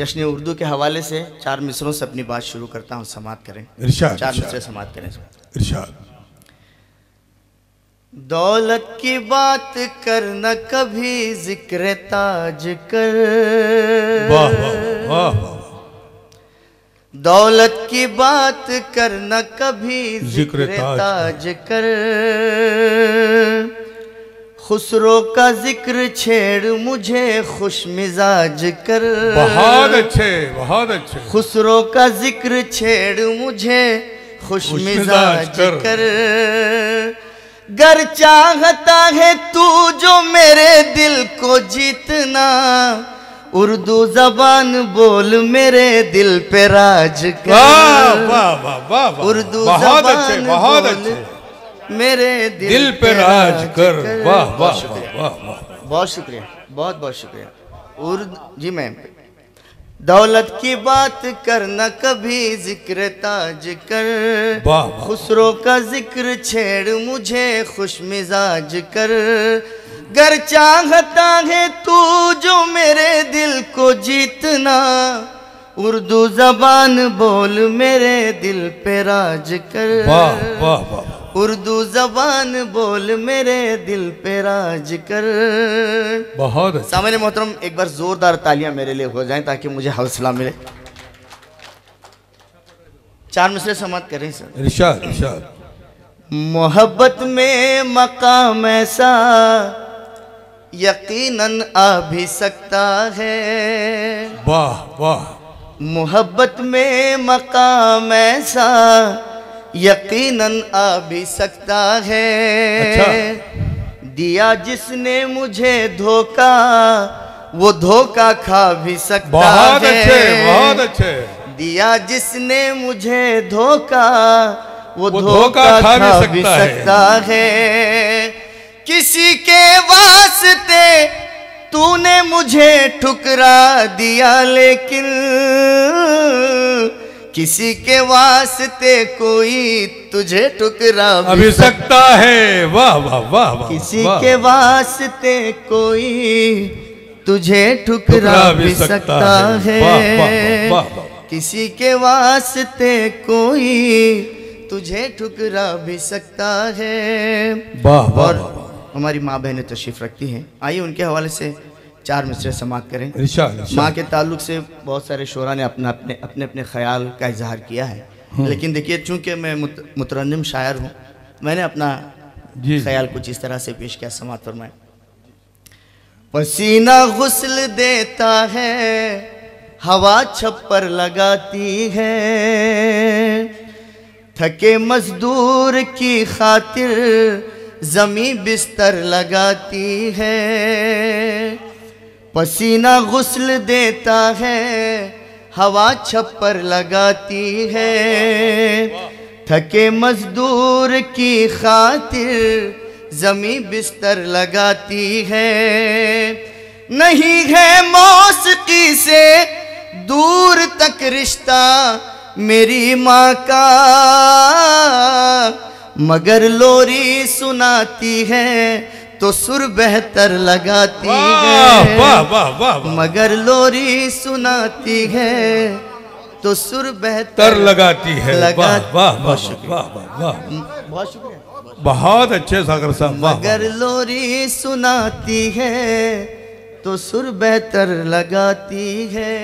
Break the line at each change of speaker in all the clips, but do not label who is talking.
जश्न उर्दू के हवाले से 4 मिसरों से अपनी बात शुरू करता हूँ, समात करें।
इरशाद
4 मिसरे समात करें।
इरशाद।
दौलत की बात करना कभी जिक्र ताज कर,
वाह वाह वाह वाह।
दौलत की बात करना कभी
जिक्र
ताज कर, खुसरो का जिक्र छेड़ मुझे खुश मिजाज कर।
बहुत अच्छे बहुत अच्छे।
खुसरो का जिक्र छेड़ मुझे खुश मिजाज कर। गर चाहता है तू जो मेरे दिल को जीतना, उर्दू जबान बोल मेरे दिल पे राज कर।
वाह वाह वाह वाह।
उर्दू
बहुत
जबान
अच्छे बहुत
बोल
अच्छे।
मेरे
दिल पे राज कर। वाह वाह वाह वाह।
बहुत शुक्रिया, बहुत बहुत शुक्रिया। उर्दू जी मैम। दौलत की बात करना कभी जिक्र ताज कर,
वाह।
खुसरो का जिक्र छेड़ मुझे खुश मिजाज कर। गर चाहता है तू जो मेरे दिल को जीतना, उर्दू जबान बोल मेरे दिल पे राज कर।
वाह वाह वाह।
उर्दू जबान बोल मेरे दिल पे राज कर।
बहुत अच्छा।
सामने मोहतरम एक बार जोरदार तालियां मेरे लिए हो जाएं ताकि मुझे हौसला मिले। 4 मिसरे समात करें सर।
इरशाद इरशाद।
मोहब्बत में मकाम ऐसा यकीनन आ भी सकता है।
वाह वाह।
मोहब्बत में मकाम ऐसा यकीनन आ भी सकता है।
अच्छा।
दिया जिसने मुझे धोखा, वो धोखा खा भी सकता
बहुत
है।
अच्छे बहुत अच्छे।
दिया जिसने मुझे धोखा, वो
धोखा खा भी
सकता है। किसी के वास्ते तूने मुझे ठुकरा दिया, लेकिन किसी के वास्ते कोई तुझे ठुकरा
भी सकता है। वाह वाह वाह वाह।
किसी के वास्ते कोई तुझे ठुकरा भी सकता है।
वाह वाह वाह।
किसी के वास्ते कोई तुझे ठुकरा भी सकता है।
वाह वाह।
और हमारी माँ बहनें तशरीफ रखती हैं, आइए उनके हवाले से 4 मिसरे समात करें। माँ के ताल्लुक से बहुत सारे शोरा ने अपने अपने ख्याल का इजहार किया है, लेकिन देखिए चूंकि मैं मुतरन्निम शायर हूँ, मैंने अपना ख्याल कुछ इस तरह से पेश किया। समात फरमाएं। पसीना गुस्ल देता है, हवा छप्पर लगाती है, थके मजदूर की खातिर जमी बिस्तर लगाती है। पसीना गुस्ल देता है, हवा छप्पर लगाती है, थके मजदूर की खातिर जमी बिस्तर लगाती है। नहीं है मौसीकी से दूर तक रिश्ता मेरी माँ का, मगर लोरी सुनाती है तो सुर बेहतर लगाती है।
वाह वाह वाह।
मगर लोरी सुनाती है तो सुर बेहतर
लगाती है। वाह वाह
बहुत शुक्रिया,
बहुत शुक्रिया। बहुत अच्छे सागर साहब।
मगर लोरी सुनाती है तो सुर बेहतर लगाती है।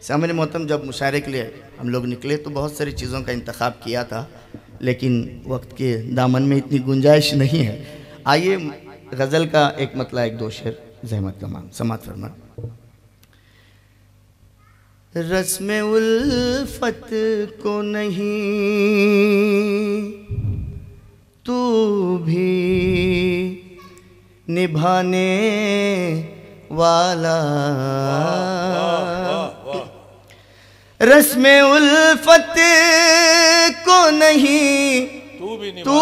सामने मोहतरम, जब मुशायरे के लिए हम लोग निकले तो बहुत सारी चीज़ों का इंतखाब किया था, लेकिन वक्त के दामन में इतनी गुंजाइश नहीं है। आइए गज़ल का एक मतला एक दो शेर ज़हमत का मांग समात फरमा। रस्म उल्फत को नहीं तू भी निभाने वाला, रस्म उल्फत को नहीं तू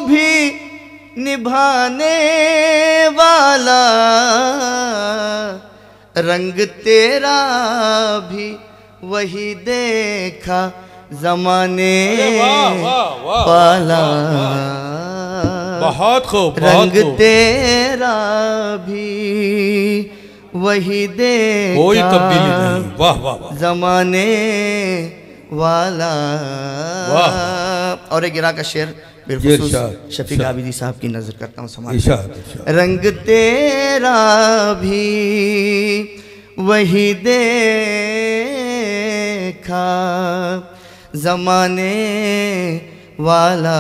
भी निभाने वाला, रंग तेरा भी वही देखा जमाने वाला।
बहुत खूब।
रंग तेरा भी वही देखा,
कोई तब्दीली नहीं। वाह वाह वाह
जमाने वाला।
वाह।
और एक गिरा का शेर बिलखुसूस शफीक आबिदी साहब की नजर करता हूँ समाज। रंग तेरा भी वही देखा, जमाने वाला।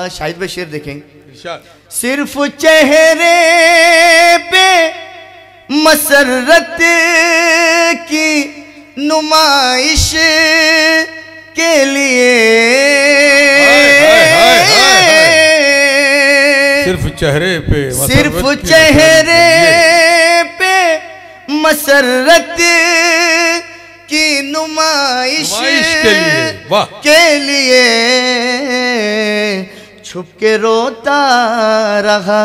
शाहिद भाई शेर देखेंगे। सिर्फ चेहरे पे मसरत की नुमाइश के लिए,
सिर्फ चेहरे पे,
सिर्फ चेहरे पे मसरत की नुमाइश के लिए छुप के रोता रहा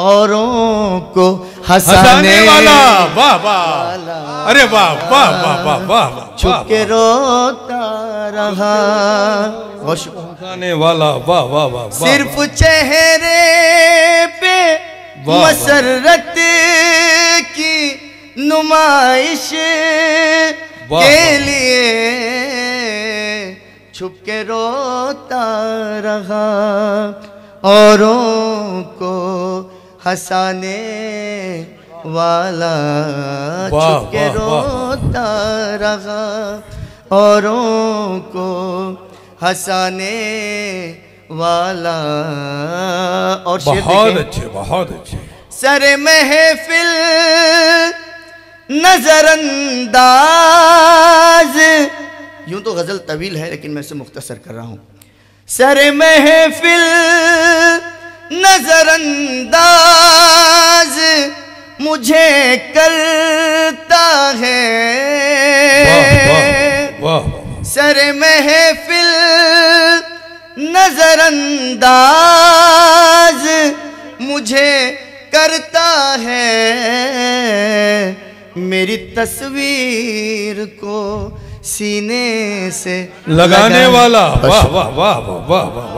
औरों को हंसाने वाला।
वाह वाह, अरे वाह वाह वाह वाह वाह।
छुप के रोता रहा
हंसाने वाला। वाह वाह वाह।
सिर्फ चेहरे पे मसरत की नुमाइश के लिए छुप के रोता रहा औरों को हंसाने वाला। छुप के रोता रहा औरों को हंसाने वाला। और
बहुत अच्छे, बहुत अच्छे।
सरे महफिल नजरअंदाज, यूं तो गजल तवील है लेकिन मैं इसे मुख्तसर कर रहा हूं। सरे महफिल नजरअंदाज मुझे करता है, सरे महफिल नजरअंदाज मुझे करता है, मेरी तस्वीर को सीने से
लगाने वाला। वाह वाह वाह वाह वाह वाह।